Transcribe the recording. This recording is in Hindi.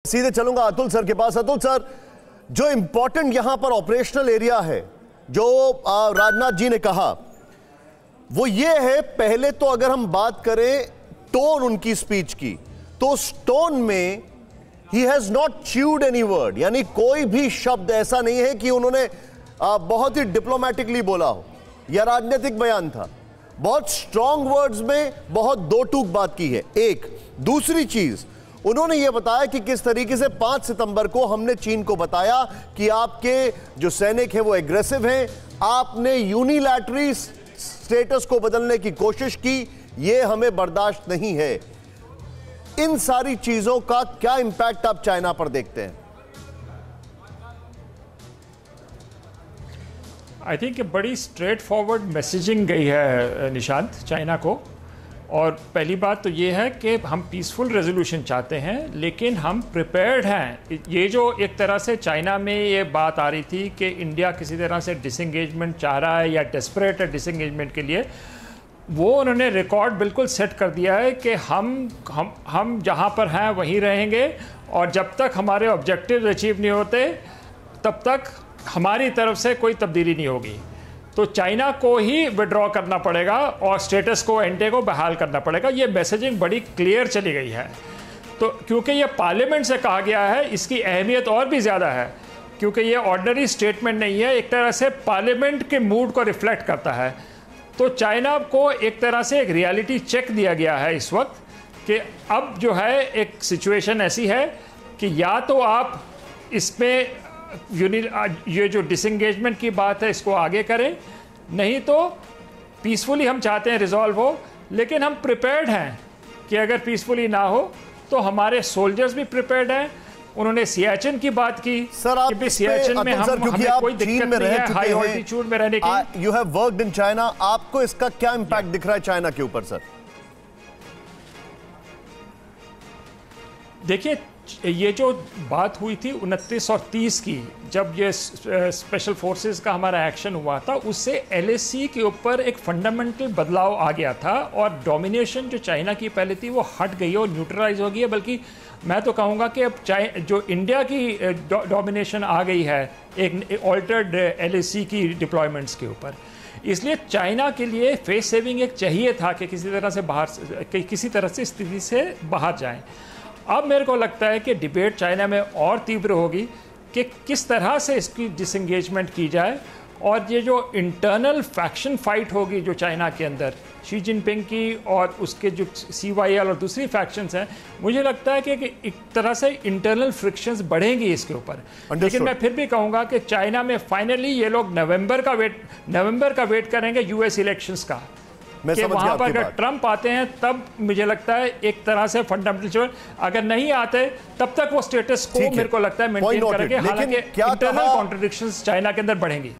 सीधे चलूंगा अतुल सर के पास। अतुल सर, जो इंपॉर्टेंट यहां पर ऑपरेशनल एरिया है जो राजनाथ जी ने कहा वो ये है, पहले तो अगर हम बात करें टोन उनकी स्पीच की, तो उस टोन में he has not chewed any word, यानी कोई भी शब्द ऐसा नहीं है कि उन्होंने बहुत ही डिप्लोमेटिकली बोला हो या राजनीतिक बयान था। बहुत स्ट्रॉन्ग वर्ड्स में बहुत दो टूक बात की है। एक दूसरी चीज, उन्होंने यह बताया कि किस तरीके से 5 सितंबर को हमने चीन को बताया कि आपके जो सैनिक हैं वो एग्रेसिव हैं, आपने यूनिलैटरली स्टेटस को बदलने की कोशिश की, यह हमें बर्दाश्त नहीं है। इन सारी चीजों का क्या इंपैक्ट आप चाइना पर देखते हैं? आई थिंक बड़ी स्ट्रेट फॉरवर्ड मैसेजिंग गई है निशांत चाइना को। और पहली बात तो ये है कि हम पीसफुल रेजोल्यूशन चाहते हैं, लेकिन हम प्रिपेयर्ड हैं। ये जो एक तरह से चाइना में ये बात आ रही थी कि इंडिया किसी तरह से डिसंगेजमेंट चाह रहा है या डेस्परेट है डिसंगेजमेंट के लिए, वो उन्होंने रिकॉर्ड बिल्कुल सेट कर दिया है कि हम जहाँ पर हैं वहीं रहेंगे, और जब तक हमारे ऑब्जेक्टिव अचीव नहीं होते तब तक हमारी तरफ से कोई तब्दीली नहीं होगी। तो चाइना को ही विड्रॉ करना पड़ेगा और स्टेटस को एंटे को बहाल करना पड़ेगा। ये मैसेजिंग बड़ी क्लियर चली गई है। तो क्योंकि ये पार्लियामेंट से कहा गया है, इसकी अहमियत और भी ज़्यादा है, क्योंकि ये ऑर्डिनरी स्टेटमेंट नहीं है, एक तरह से पार्लियामेंट के मूड को रिफ्लेक्ट करता है। तो चाइना को एक तरह से एक रियलिटी चेक दिया गया है इस वक्त कि अब जो है एक सिचुएशन ऐसी है कि या तो आप इसमें ये जो डिसंगेजमेंट की बात है इसको आगे करें, नहीं तो पीसफुली हम चाहते हैं रिजॉल्व हो, लेकिन हम प्रिपेयर्ड हैं कि अगर पीसफुली ना हो तो हमारे सोल्जर्स भी प्रिपेयर्ड हैं। उन्होंने सियाचिन की बात की सर, आप कि सियाचिन में हमें कोई दिक्कत नहीं है हाई ऑल्टीट्यूड में रहने की। You have worked in China, आपको इसका क्या इंपैक्ट दिख रहा है चाइना के ऊपर? सर देखिए, ये जो बात हुई थी 29 और 30 की, जब ये स्पेशल फोर्सेस का हमारा एक्शन हुआ था, उससे एलएसी के ऊपर एक फंडामेंटल बदलाव आ गया था और डोमिनेशन जो चाइना की पहले थी वो हट गई है और न्यूट्रलाइज हो गई है। बल्कि मैं तो कहूँगा कि अब जो इंडिया की डोमिनेशन आ गई है एक ऑल्टर्ड एलएसी की डिप्लॉयमेंट्स के ऊपर। इसलिए चाइना के लिए फेस सेविंग एक चाहिए था कि किसी तरह से स्थिति से बाहर जाएं। अब मेरे को लगता है कि डिबेट चाइना में और तीव्र होगी कि किस तरह से इसकी डिसंगेजमेंट की जाए, और ये जो इंटरनल फैक्शन फाइट होगी जो चाइना के अंदर शी जिनपिंग की और उसके जो CYL और दूसरी फैक्शंस हैं, मुझे लगता है कि एक तरह से इंटरनल फ्रिक्शंस बढ़ेंगी इसके ऊपर। लेकिन मैं फिर भी कहूँगा कि चाइना में फाइनली ये लोग नवंबर का वेट करेंगे US इलेक्शंस का, कि वहाँ पर अगर ट्रंप आते हैं तब मुझे लगता है एक तरह से फंडामेंटल, अगर नहीं आते तब तक वो स्टेटस को मेरे को लगता है मेंटेन करेंगे। हालांकि इंटरनल कॉन्ट्रडिक्शंस चाइना के अंदर बढ़ेंगी।